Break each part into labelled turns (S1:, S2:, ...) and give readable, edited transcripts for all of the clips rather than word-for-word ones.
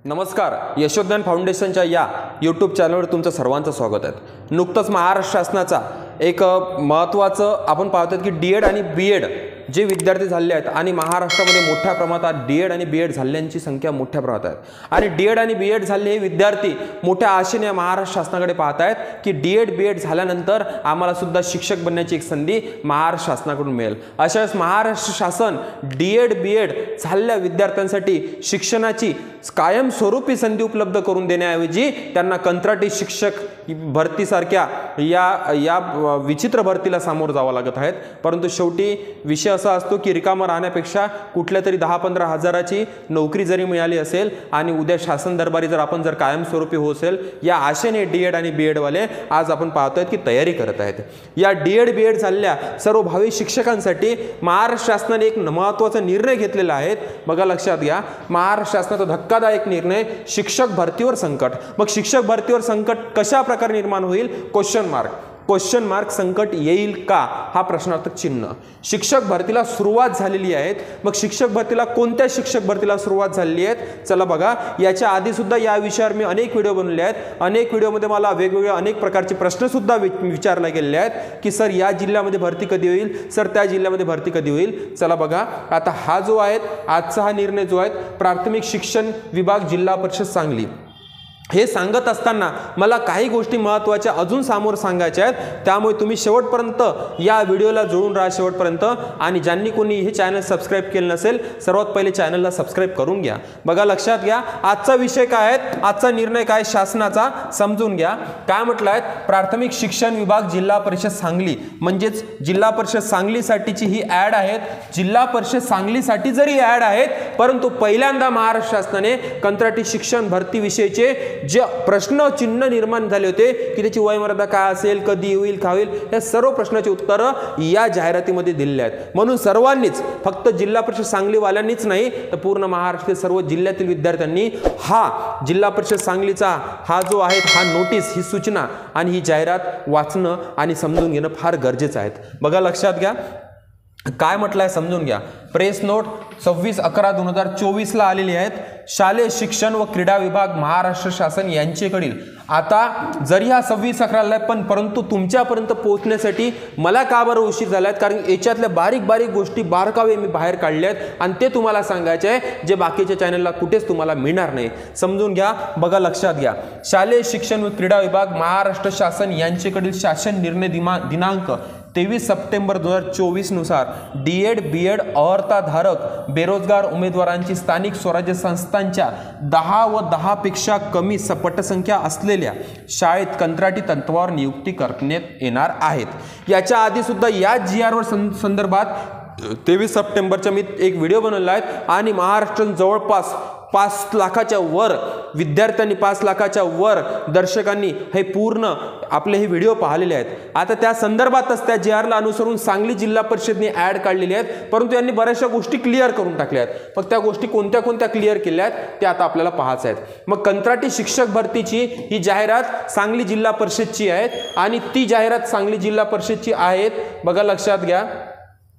S1: नमस्कार, यशोज्ञान फाउंडेशनच्या या यूट्यूब चॅनलवर तुमचं सर्वांचं स्वागत आहे। नुकतंच महाराष्ट्र शासनाचा एक महत्त्वाचं आपण पाहतो की डी एड आणि बी एड जे विद्यार्थी झाले आहेत आणि महाराष्ट्रामध्ये मोठ्या प्रमाणात डी एड आणि बी एड झाल्यांची संख्या मोठ्या प्रमाणात आहे आणि डी एड आणि बी एड झाले हे विद्यार्थी मोठ्या आशेने महाराष्ट्र शासनाकडे पाहत आहेत की डी एड बी एड झाल्यानंतर आम्हाला सुद्धा शिक्षक बनण्याची एक संधी महाराष्ट्र शासनाकडून मिळेल। अशा वेळेस महाराष्ट्र शासन डी एड बी एड झालेल्या विद्यार्थ्यांसाठी शिक्षणाची कायमस्वरूपी संधी उपलब्ध करून देण्याऐवजी त्यांना कंत्राटी शिक्षक भरतीसारख्या या विचित्र भरतीला सामोरं जावं लागत आहेत। परंतु शेवटी विषय असा असतो की रिकामा राहण्यापेक्षा कुठल्या तरी 10-15 हजाराची नोकरी जरी मिळाली असेल आणि उद्या शासन दरबारी जर आपण कायमस्वरूपी हो असेल या आशेने डी एड आणि बी एड वाले आज आपण पाहतोय की तयारी करत आहेत। या डी एड बी एड झालेल्या सर्व भावी शिक्षकांसाठी महाराष्ट्र शासनाने एक महत्त्वाचा निर्णय घेतलेला आहे। बघा, लक्षात घ्या, महाराष्ट्र शासनाचा धक्कादायक निर्णय, शिक्षक भरतीवर संकट। मग शिक्षक भरतीवर संकट कशा प्रकारे निर्माण होईल? क्वेश्चन मार्क संकट येईल का हा प्रश्नार्थक चिन्ह। शिक्षक भरतीला सुरुवात झालेली आहे। मग शिक्षक भरतीला कोणत्या शिक्षक भरतीला सुरुवात झालेली आहे? चला बघा, याच्या आधी सुद्धा या विषयावर मी अनेक व्हिडिओ बनवले आहेत। अनेक व्हिडिओमध्ये मला वेगवेगळे अनेक प्रकारचे प्रश्न सुद्धा विचारले गेलेले आहेत की सर या जिल्ह्यामध्ये भरती कधी होईल, सर त्या जिल्ह्यामध्ये भरती कधी होईल। चला बघा, आता हा जो आहे आजचा हा निर्णय जो आहे प्राथमिक शिक्षण विभाग जिल्हा परिषद सांगली हे सांगत असताना मला काही गोष्टी महत्त्वाच्या अजून समोर सांगायच्या आहेत। त्यामुळे तुम्ही शेवटपर्यंत या व्हिडिओला जोडून राहा शेवटपर्यंत। आणि ज्यांनी कोणी हे चॅनल सबस्क्राइब केलं नसेल सर्वात पहिले चॅनलला सबस्क्राइब करून घ्या। बघा, लक्षात घ्या, आजचा विषय काय आहे, आजचा निर्णय काय शासनाचा समजून घ्या। काय म्हटलं आहे? प्राथमिक शिक्षण विभाग जिल्हा परिषद सांगली म्हणजेच जिल्हा परिषद सांगलीसाठीची ही ॲड आहे। जिल्हा परिषद सांगलीसाठी जरी ॲड आहेत परंतु पहिल्यांदा महाराष्ट्र शासनाने कंत्राटी शिक्षण भरती विषयीचे जे प्रश्न चिन्ह निर्माण झाले होते की त्याची वयमर्यादा काय असेल, कधी होईल, काय होईल, या सर्व प्रश्नाची उत्तरं या जाहिरातीमध्ये दिलेली आहेत। म्हणून सर्वांनीच, फक्त जिल्हा परिषद सांगलीवाल्यांनीच नाही तर पूर्ण महाराष्ट्रातील सर्व जिल्ह्यातील विद्यार्थ्यांनी हा जिल्हा परिषद सांगलीचा हा जो आहे हा नोटीस, ही सूचना आणि ही जाहिरात वाचणं आणि समजून घेणं फार गरजेचं आहे। बघा, लक्षात घ्या, काय म्हटलंय समजून घ्या। प्रेस नोट 26/11/2024 ला आलेली आहेत। शालेय शिक्षण व क्रीडा विभाग महाराष्ट्र शासन यांच्याकडील आता जरी हा 26/11 पण परंतु तुमच्यापर्यंत पोहोचण्यासाठी मला का बरं उशीर झालाय? कारण याच्यातल्या बारीक बारीक गोष्टी बारकावे मी बाहेर काढले आहेत आणि ते तुम्हाला सांगायचे आहे जे बाकीच्या चॅनलला कुठेच तुम्हाला मिळणार नाही। समजून घ्या। बघा, लक्षात घ्या, शालेय शिक्षण व क्रीडा विभाग महाराष्ट्र शासन यांच्याकडील शासन निर्णय दिनांक 23 सप्टेंबर 2024 नुसार डी एड बी एड अर्हताधारक बेरोजगार उमेदवारांची स्थानिक स्वराज्य संस्थांच्या 10 व 10 पेक्षा कमी पटसंख्या असलेल्या शाळेत कंत्राटी तत्वावर नियुक्ती करण्यात येणार आहेत। याच्या आधी सुद्धा या GR संदर्भात 23 सप्टेंबरचा मी एक व्हिडिओ बनवला आहे आणि महाराष्ट्रात जवळपास 5 लाखाच्या वर विद्यार्थ्यांनी, 5 लाखाच्या वर दर्शकांनी हे पूर्ण आपले हे व्हिडिओ पाहिलेले आहेत। आता त्या संदर्भातच त्या GRला अनुसरून सांगली जिल्हा परिषदने ॲड काढलेली आहेत परंतु यांनी बऱ्याचशा गोष्टी क्लिअर करून टाकल्या आहेत। मग त्या गोष्टी कोणत्या कोणत्या क्लिअर केल्या आहेत ते आता आपल्याला पाहायचं आहे। मग कंत्राटी शिक्षक भरतीची ही जाहिरात सांगली जिल्हा परिषदची आहे आणि ती जाहिरात सांगली जिल्हा परिषदची आहे। बघा, लक्षात घ्या,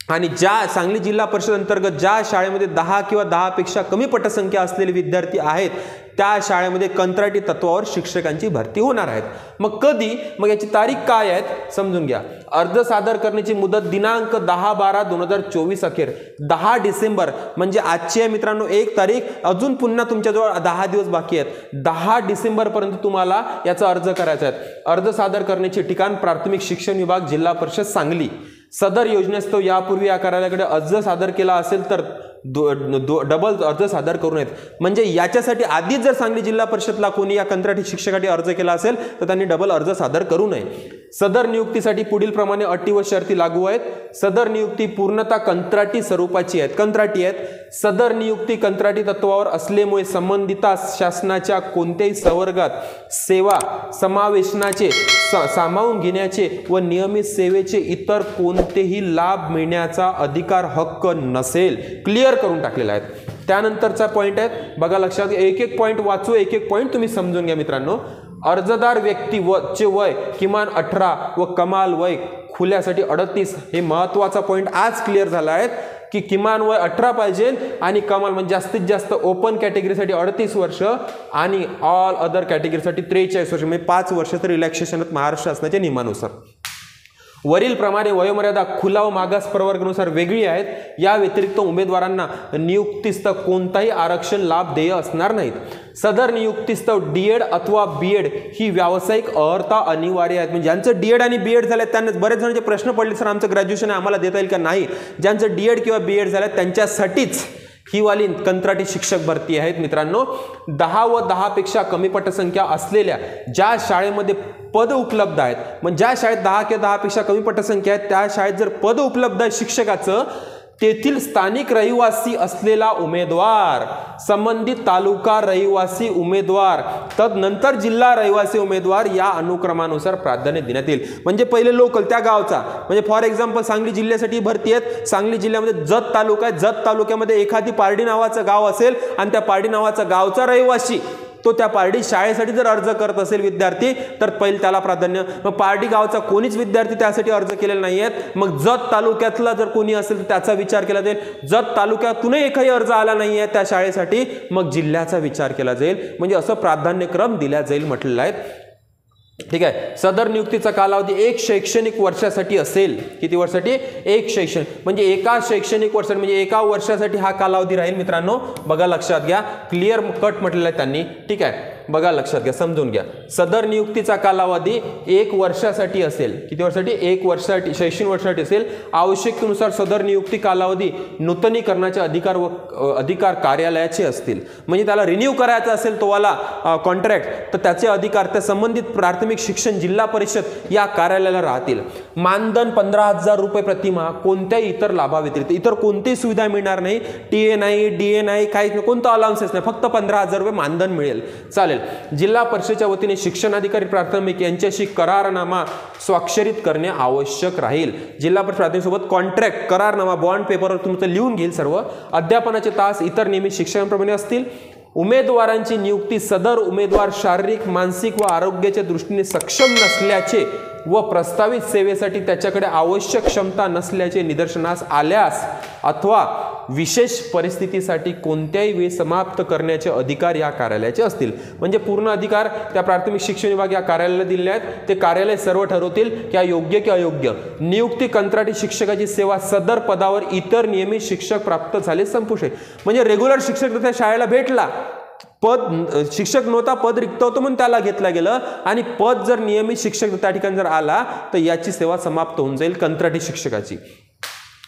S1: आणि ज्या सांगली जिल्हा परिषद अंतर्गत ज्या शाळेमध्ये 10 किंवा 10 पेक्षा कमी पटसंख्या असलेले विद्यार्थी आहेत त्या शाळेमध्ये कंत्राटी तत्वावर शिक्षकांची भरती होणार आहेत। मग कधी? मग याची तारीख काय आहे समजून घ्या। अर्ज सादर करण्याची मुदत दिनांक 10/12/2024 अखेर 10 डिसेंबर म्हणजे आजची आहे मित्रांनो 1 तारीख, अजून पुन्हा तुमच्याजवळ 10 दिवस बाकी आहेत। 10 डिसेंबर पर्यंत तुम्हाला याचा अर्ज करायचा आहे। अर्ज सादर करण्याचे ठिकाण प्राथमिक शिक्षण विभाग जिल्हा परिषद सांगली। सदर योजनेस्तव यापूर्वी या कार्यालयाकडे अर्ज सादर केला असेल तर डबल अर्ज सादर करू नयेत। म्हणजे याच्यासाठी आधीच जर सांगली जिल्हा परिषदला कोणी या कंत्राटी शिक्षकासाठी अर्ज केला असेल तर त्यांनी डबल अर्ज सादर करू नये। सदर नियुक्तीसाठी पुढील प्रमाणे अटी व शर्ती लागू आहेत। सदर नियुक्ती पूर्णतः कंत्राटी स्वरूपाची आहेत, कंत्राटी आहेत। सदर नियुक्ती कंत्राटी तत्वावर असल्यामुळे संबंधित शासनाच्या कोणत्याही संवर्गात सेवा समावेशनाचे सामावून घेण्याचे व नियमित सेवेचे इतर कोणतेही लाभ मिळण्याचा अधिकार हक्क नसेल। क्लिअर करून टाकलेला आहे। त्यानंतरचा पॉइंट आहे, बघा, लक्षात घ्या, एक एक पॉइंट वाचू, एक एक पॉइंट तुम्ही समजून घ्या मित्रांनो। अर्जदार व्यक्ती चे वय किमान 18 व कमाल वय खुल्यासाठी 38 हे महत्त्वाचा पॉइंट आज क्लिअर झाला आहे। की किमान वय 18 पाहिजे आणि कमाल म्हणजे जास्तीत जास्त ओपन कॅटेगरीसाठी 38 वर्ष आणि ऑल अदर कॅटेगरीसाठी 43 वर्ष, म्हणजे 5 वर्ष तर रिलॅक्सेशन महाराष्ट्र शासनाच्या नियमानुसार. वरील प्रमाणे वयोमर्यादा खुला व मागास प्रवर्गानुसार वेगळी आहेत. या व्यतिरिक्त उमेदवारांना नियुक्तीस्तव कोणताही आरक्षण लाभ देय असणार नाहीत. सदर नियुक्तीस्तव डीएड अथवा बीएड ही व्यावसायिक अर्हता अनिवार्य आहेत. म्हणजे ज्यांचं डीएड आणि बीएड झालं त्यांना बरेच जणांचे प्रश्न पडले, सर आमचं ग्रॅज्युएशन आम्हाला देता येईल का? नाही, ज्यांचं डीएड किंवा बीएड झालं त्यांच्यासाठीच ही वाली कंत्राटी शिक्षक भरती आहेत मित्रांनो. 10 व 10 पेक्षा कमी पटसंख्या असलेल्या ज्या शाळेमध्ये पद उपलब्ध आहेत, म्हणजे ज्या शाळेत 10 किंवा 10 पेक्षा कमी पटसंख्या आहेत त्या शाळेत जर पद उपलब्ध आहे शिक्षकाचं, तेथील स्थानिक रहिवासी असलेला उमेदवार, संबंधित तालुका रहिवासी उमेदवार, तदनंतर जिल्हा रहिवासी उमेदवार या अनुक्रमानुसार प्राधान्य देण्यात येईल. म्हणजे पहिले लोकल त्या गावचा, म्हणजे फॉर एक्झाम्पल सांगली जिल्ह्यासाठी भरती आहेत. सांगली जिल्ह्यामध्ये जत तालुका आहे, जत तालुक्यामध्ये एखादी पारडी नावाचं गाव असेल आणि त्या पारडी नावाचा गावचा रहिवासी तो त्या पारडी शाळेसाठी जर अर्ज करत असेल विद्यार्थी तर पहिले त्याला प्राधान्य. मग पारडी गावचा कोणीच विद्यार्थी त्यासाठी अर्ज केलेला नाही आहेत, मग जत तालुक्यातला जर कोणी असेल तर त्याचा विचार केला जाईल. जत तालुक्यातूनही एकही अर्ज आला नाही आहे त्या शाळेसाठी, मग जिल्ह्याचा विचार केला जाईल. म्हणजे असं प्राधान्यक्रम दिला जाईल म्हटलेलं आहे. ठीक आहे. सदर नियुक्तीचा कालावधी 1 शैक्षणिक वर्षासाठी असेल. किती वर्षासाठी? 1 शैक्षणिक, म्हणजे एका शैक्षणिक वर्षासाठी, म्हणजे एका वर्षासाठी हा कालावधी राहील मित्रांनो. बघा लक्षात घ्या, क्लिअर कट म्हटलेलं आहे त्यांनी. ठीक आहे, बघा लक्षात घ्या, समजून घ्या. सदर नियुक्तीचा कालावधी 1 वर्षासाठी असेल. किती वर्षासाठी? 1 वर्षासाठी, शैक्षणिक वर्षासाठी असेल. आवश्यकतेनुसार सदर नियुक्ती कालावधी नूतनीकरणाचे अधिकार कार्यालयाचे असतील. म्हणजे त्याला रिन्यू करायचा असेल तो वाला कॉन्ट्रॅक्ट, तर त्याचे अधिकार त्या संबंधित प्राथमिक शिक्षण जिल्हा परिषद या कार्यालयाला राहतील. मानधन 15,000 रुपये प्रतिमाह. कोणत्याही इतर लाभाव्यतिरिक्त इतर कोणतीही सुविधा मिळणार नाही. टीए नाही, डीए नाही, काहीच नाही, कोणतं अलाउन्सेस नाही, फक्त 15,000 रुपये मानधन मिळेल. चालेल. जिल्हा परिषदेच्या वतीने शिक्षणाधिकारी प्राथमिक यांच्याशी करारनामा स्वाक्षरित करणे आवश्यक राहील. जिल्हा परिषद प्राथमिक सोबत कॉन्ट्रॅक्ट, करारनामा, बॉन्ड पेपरवर तुमचं लिहून घेईल सर्व. अध्यापनाचे तास इतर नियमित शिक्षणाप्रमाणे असतील. उमेदवारांची नियुक्ती सदर उमेदवार शारीरिक, मानसिक व आरोग्याच्या दृष्टीने सक्षम नसल्याचे व प्रस्तावित सेवेसाठी त्याच्याकडे आवश्यक क्षमता नसल्याचे निदर्शनास आल्यास अथवा विशेष परिस्थितीसाठी कोणत्याही वेळी समाप्त करण्याचे अधिकार या कार्यालयाचे असतील. म्हणजे पूर्ण अधिकार त्या प्राथमिक शिक्षण विभाग या कार्यालयाला दिले आहेत. ते कार्यालय सर्व ठरवतील की अयोग्य की अयोग्य. नियुक्ती कंत्राटी शिक्षकाची सेवा सदर पदावर इतर नियमित शिक्षक प्राप्त झाले संपू शकेल. म्हणजे रेग्युलर शिक्षक त्या शाळेला भेटला, पद शिक्षक नव्हता, पद रिक्त होतं म्हणून त्याला घेतलं गेलं, आणि पद जर नियमित शिक्षक त्या ठिकाणी जर आला तर याची सेवा समाप्त होऊन जाईल कंत्राटी शिक्षकाची.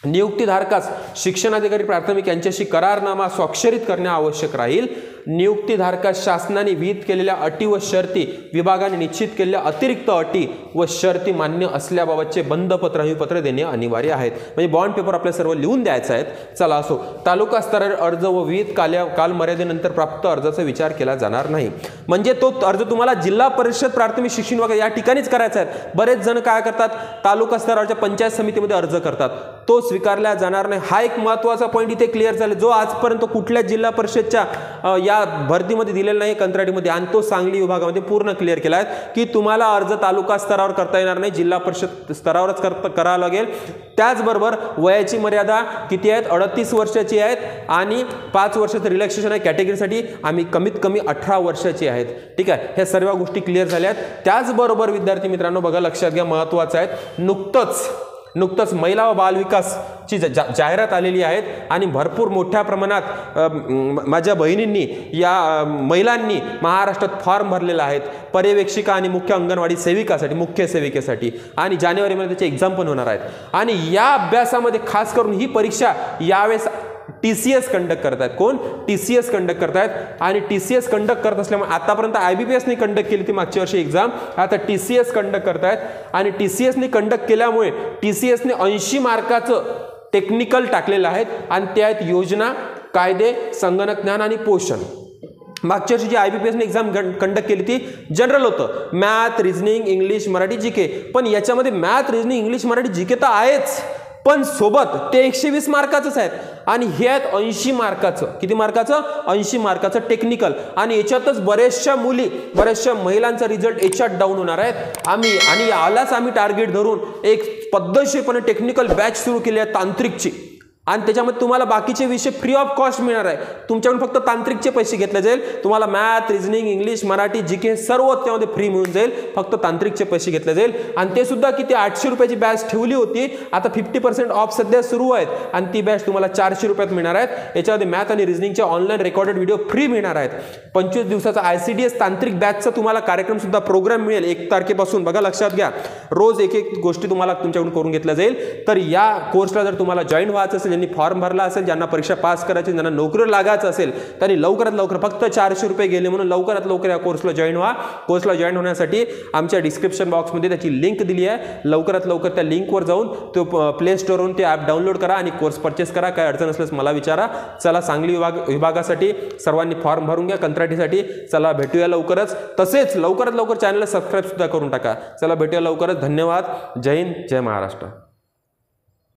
S1: नियुक्तीधारकास शिक्षणाधिकारी प्राथमिक यांच्याशी करारनामा स्वाक्षरित करणे आवश्यक राहील. नियुक्तीधारकास शासनाने विहित केलेल्या अटी व शर्ती, विभागाने निश्चित केलेल्या अतिरिक्त अटी व शर्ती मान्य असल्याबाबतचे बंधपत्र, हमीपत्र देणे अनिवार्य आहेत. म्हणजे बॉन्ड पेपर आपल्या सर्व लिहून द्यायचा आहेत. चला असो. तालुका स्तरावर अर्ज व विहित कालमर्यादेनंतर प्राप्त अर्जाचा विचार केला जाणार नाही. म्हणजे तो अर्ज तुम्हाला जिल्हा परिषद प्राथमिक शिक्षण विभाग या ठिकाणीच करायचा आहे. बरेच जण काय करतात, तालुका स्तरावरच्या पंचायत समितीमध्ये अर्ज करतात, तो स्वीकारला जाणार नाही. हा एक महत्त्वाचा पॉईंट इथे क्लिअर झाला, जो आजपर्यंत कुठल्या जिल्हा परिषदच्या या भरतीमध्ये दिलेला नाही कंत्राटीमध्ये, आणि तो सांगली विभागामध्ये पूर्ण क्लिअर केला आहे की तुम्हाला अर्ज तालुका स्तरावर करता येणार नाही, जिल्हा परिषद स्तरावरच करावं लागेल. त्याचबरोबर वयाची मर्यादा किती आहेत? 38 वर्षाची आहेत आणि 5 वर्षाचं रिलॅक्सेशन आहे कॅटेगरीसाठी, आम्ही कमीत कमी 18 वर्षाची आहेत. ठीक आहे, ह्या सर्व गोष्टी क्लिअर झाल्या आहेत. त्याचबरोबर विद्यार्थी मित्रांनो बघा लक्षात घ्या, महत्त्वाचं आहे, नुकतंच महिला व बालविकासची जाहिरात आलेली आहेत आणि भरपूर मोठ्या प्रमाणात माझ्या बहिणींनी, या महिलांनी महाराष्ट्रात फॉर्म भरलेला आहेत पर्यवेक्षिका आणि मुख्य अंगणवाडी सेविकासाठी, मुख्य सेविकेसाठी, आणि जानेवारीमध्ये त्याचे एक्झाम पण होणार आहेत. आणि या अभ्यासामध्ये खास करून ही परीक्षा यावेळेस TCS कंडक्ट करतायत. कोण? TCS कंडक्ट करतायत. आणि TCS कंडक्ट करत असल्यामुळे आतापर्यंत IBPSने कंडक्ट केली ती मागच्या वर्षी एक्झाम, आता TCS कंडक्ट करतायत. आणि TCSने कंडक्ट केल्यामुळे TCSने 80 मार्काचं टेक्निकल टाकलेलं आहे आणि ते आहेत योजना, कायदे, संगणक ज्ञान आणि पोषण. मागच्या वर्षी जी IBPSने एक्झाम कंडक्ट केली ती जनरल होतं, math, reasoning, English, Marathi, GK. पण याच्यामध्ये math, reasoning, English, Marathi, GK तर आहेच, पण सोबत ते 120 मार्काचंच आहेत. आणि हे आहेत 80 मार्काचं. किती मार्काचं? 80 मार्काचं टेक्निकल. आणि याच्यातच बऱ्याचशा महिलांचा रिझल्ट याच्यात डाऊन होणार आहेत. आणि यालाच आम्ही टार्गेट धरून एक पद्धतशीरपणे टेक्निकल बॅच सुरू केली आहे तांत्रिकची. आणि त्याच्यामध्ये तुम्हाला बाकीचे विषय फ्री ऑफ कॉस्ट मिळणार आहे. तुमच्याकडून फक्त तांत्रिकचे पैसे घेतले जाईल. तुम्हाला math, reasoning, English, Marathi, GK सर्व त्यामध्ये फ्री मिळून जाईल. फक्त तांत्रिकचे पैसे घेतले जाईल. आणि ते सुद्धा किती 800 रुपयाची बॅच ठेवली होती, आता 50% ऑफ सध्या सुरू आहेत आणि ती बॅच तुम्हाला 400 रुपयात मिळणार आहेत. याच्यामध्ये मॅथ आणि रिझनिंगचे ऑनलाईन रेकॉर्डेड व्हिडिओ फ्री मिळणार आहेत. 25 दिवसाचा ICDS तांत्रिक बॅचचा तुम्हाला कार्यक्रम सुद्धा प्रोग्राम मिळेल 1 तारखेपासून. बघा, लक्षात घ्या, रोज एक गोष्टी तुम्हाला तुमच्याकडून करून घेतल्या जाईल. तर या कोर्सला जर तुम्हाला जॉईन व्हायचं असेल, ज्यांनी फॉर्म भरला असेल, ज्यांना परीक्षा पास करायची, ज्यांना नोकरीवर लागायचं असेल, त्यांनी लवकरात लवकर, फक्त 400 रुपये गेले म्हणून लवकरात लवकर या कोर्सला जॉईन व्हा. कोर्सला जॉईन होण्यासाठी आमच्या डिस्क्रिप्शन बॉक्समध्ये त्याची लिंक दिली आहे. लवकरात लवकर त्या लिंकवर जाऊन तो प्ले स्टोरवरून ते ॲप डाउनलोड करा आणि कोर्स परचेस करा. काय अडचण असल्यास मला विचारा. चला, सांगली विभागासाठी सर्वांनी फॉर्म भरून घ्या कंत्राटीसाठी. चला, भेटूया लवकरच. तसेच लवकरात लवकर चॅनलला सबस्क्राईब सुद्धा करून टाका. चला, भेटूया लवकरच. धन्यवाद. जय हिंद, जय महाराष्ट्र.